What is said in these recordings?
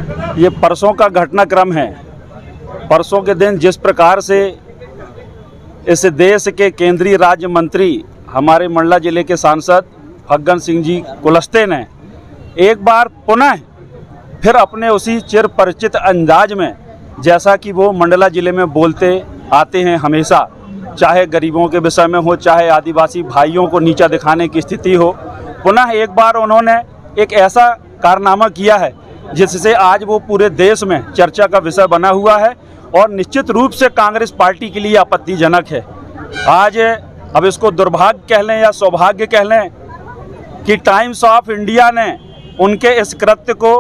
ये परसों का घटनाक्रम है। परसों के दिन जिस प्रकार से इस देश के केंद्रीय राज्य मंत्री हमारे मंडला जिले के सांसद फग्गन सिंह जी कुलस्ते ने एक बार पुनः फिर अपने उसी चिर परिचित अंदाज में, जैसा कि वो मंडला जिले में बोलते आते हैं हमेशा, चाहे गरीबों के विषय में हो, चाहे आदिवासी भाइयों को नीचा दिखाने की स्थिति हो, पुनः एक बार उन्होंने एक ऐसा कारनामा किया है जिससे आज वो पूरे देश में चर्चा का विषय बना हुआ है और निश्चित रूप से कांग्रेस पार्टी के लिए आपत्तिजनक है। आज अब इसको दुर्भाग्य कह लें या सौभाग्य कह लें कि टाइम्स ऑफ इंडिया ने उनके इस कृत्य को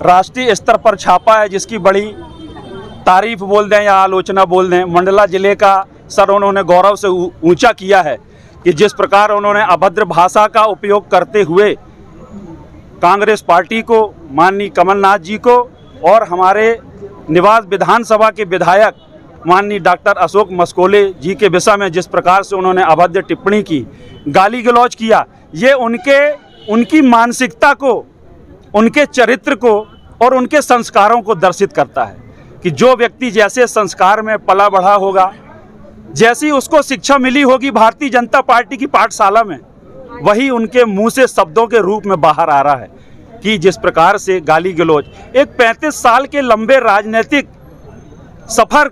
राष्ट्रीय स्तर पर छापा है, जिसकी बड़ी तारीफ बोल दें या आलोचना बोल दें। मंडला जिले का सर उन्होंने गौरव से ऊंचा किया है कि जिस प्रकार उन्होंने अभद्र भाषा का उपयोग करते हुए कांग्रेस पार्टी को, माननीय कमलनाथ जी को और हमारे निवास विधानसभा के विधायक माननीय डॉक्टर अशोक मस्कोले जी के विषय में जिस प्रकार से उन्होंने अभद्र टिप्पणी की, गाली गलौज किया, ये उनकी मानसिकता को, उनके चरित्र को और उनके संस्कारों को दर्शित करता है कि जो व्यक्ति जैसे संस्कार में पला बढ़ा होगा, जैसी उसको शिक्षा मिली होगी भारतीय जनता पार्टी की पाठशाला में, वही उनके मुंह से शब्दों के रूप में बाहर आ रहा है कि जिस प्रकार से गाली गलौज एक 35 साल के लंबे राजनीतिक सफर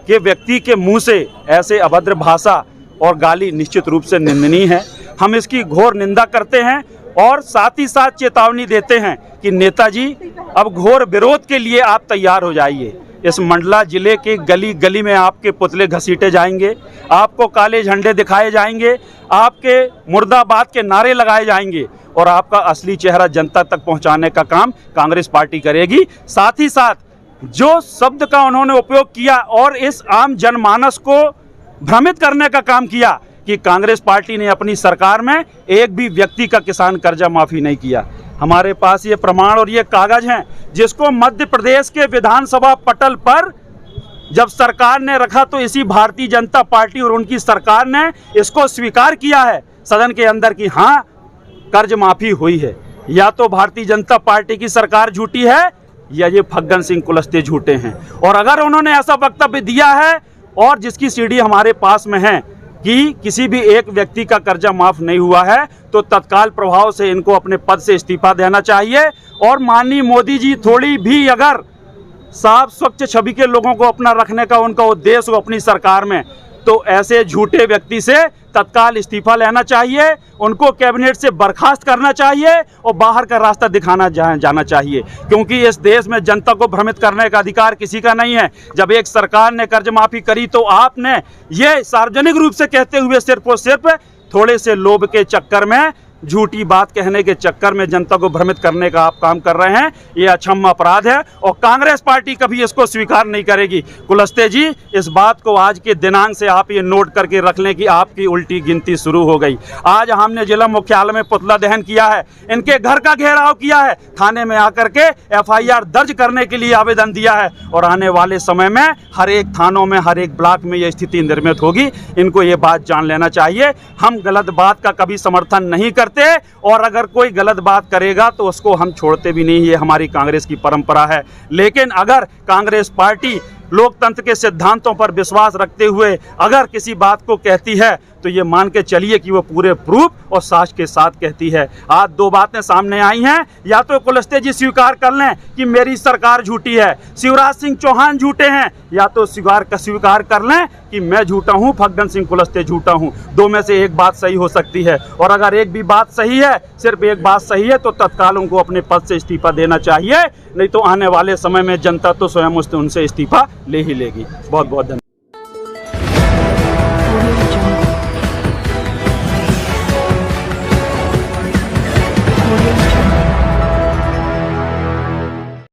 के व्यक्ति के मुंह से ऐसे अभद्र भाषा और गाली निश्चित रूप से निंदनीय है। हम इसकी घोर निंदा करते हैं और साथ ही साथ चेतावनी देते हैं कि नेताजी अब घोर विरोध के लिए आप तैयार हो जाइए। इस मंडला जिले के गली गली में आपके पुतले घसीटे जाएंगे, आपको काले झंडे दिखाए जाएंगे, आपके मुर्दाबाद के नारे लगाए जाएंगे और आपका असली चेहरा जनता तक पहुंचाने का काम कांग्रेस पार्टी करेगी। साथ ही साथ जो शब्द का उन्होंने उपयोग किया और इस आम जनमानस को भ्रमित करने का काम किया कि कांग्रेस पार्टी ने अपनी सरकार में एक भी व्यक्ति का किसान कर्जा माफी नहीं किया। हमारे पास ये प्रमाण और ये कागज हैं जिसको मध्य प्रदेश के विधानसभा पटल पर जब सरकार ने रखा तो इसी भारतीय जनता पार्टी और उनकी सरकार ने इसको स्वीकार किया है सदन के अंदर कि हाँ, कर्ज माफी हुई है। या तो भारतीय जनता पार्टी की सरकार झूठी है या ये फग्गन सिंह कुलस्ते झूठे हैं। और अगर उन्होंने ऐसा वक्तव्य दिया है और जिसकी सीडी हमारे पास में है कि किसी भी एक व्यक्ति का कर्जा माफ नहीं हुआ है, तो तत्काल प्रभाव से इनको अपने पद से इस्तीफा देना चाहिए। और माननीय मोदी जी थोड़ी भी अगर साफ स्वच्छ छवि के लोगों को अपना रखने का उनका उद्देश्य हो अपनी सरकार में, तो ऐसे झूठे व्यक्ति से तत्काल इस्तीफा लेना चाहिए, उनको कैबिनेट से बर्खास्त करना चाहिए और बाहर का रास्ता दिखाना जाना चाहिए। क्योंकि इस देश में जनता को भ्रमित करने का अधिकार किसी का नहीं है। जब एक सरकार ने कर्ज माफी करी तो आपने ये सार्वजनिक रूप से कहते हुए सिर्फ और सिर्फ थोड़े से लोभ के चक्कर में, झूठी बात कहने के चक्कर में जनता को भ्रमित करने का आप काम कर रहे हैं। ये अक्षम्य अपराध है और कांग्रेस पार्टी कभी इसको स्वीकार नहीं करेगी। कुलस्ते जी, इस बात को आज के दिनांक से आप ये नोट करके रख लें कि आपकी उल्टी गिनती शुरू हो गई। आज हमने जिला मुख्यालय में पुतला दहन किया है, इनके घर का घेराव किया है, थाने में आकर के FIR दर्ज करने के लिए आवेदन दिया है और आने वाले समय में हर एक थानों में, हर एक ब्लॉक में यह स्थिति निर्मित होगी। इनको ये बात जान लेना चाहिए। हम गलत बात का कभी समर्थन नहीं करते और अगर कोई गलत बात करेगा तो उसको हम छोड़ते भी नहीं, ये हमारी कांग्रेस की परंपरा है। लेकिन अगर कांग्रेस पार्टी लोकतंत्र के सिद्धांतों पर विश्वास रखते हुए अगर किसी बात को कहती है तो ये मान के चलिए कि वो पूरे प्रूफ और साक्ष्य के साथ कहती है। आज दो बातें सामने आई हैं, या तो कुलस्ते जी स्वीकार कर लें कि मेरी सरकार झूठी है, शिवराज सिंह चौहान झूठे हैं, या तो स्वीकार कर लें कि मैं झूठा हूं, फग्गन सिंह कुलस्ते झूठा हूं। दो में से एक बात सही हो सकती है और अगर एक भी बात सही है, सिर्फ एक बात सही है, तो तत्काल उनको अपने पद से इस्तीफा देना चाहिए। नहीं तो आने वाले समय में जनता तो स्वयं उनसे इस्तीफा ले ही लेगी। बहुत बहुत धन्यवाद।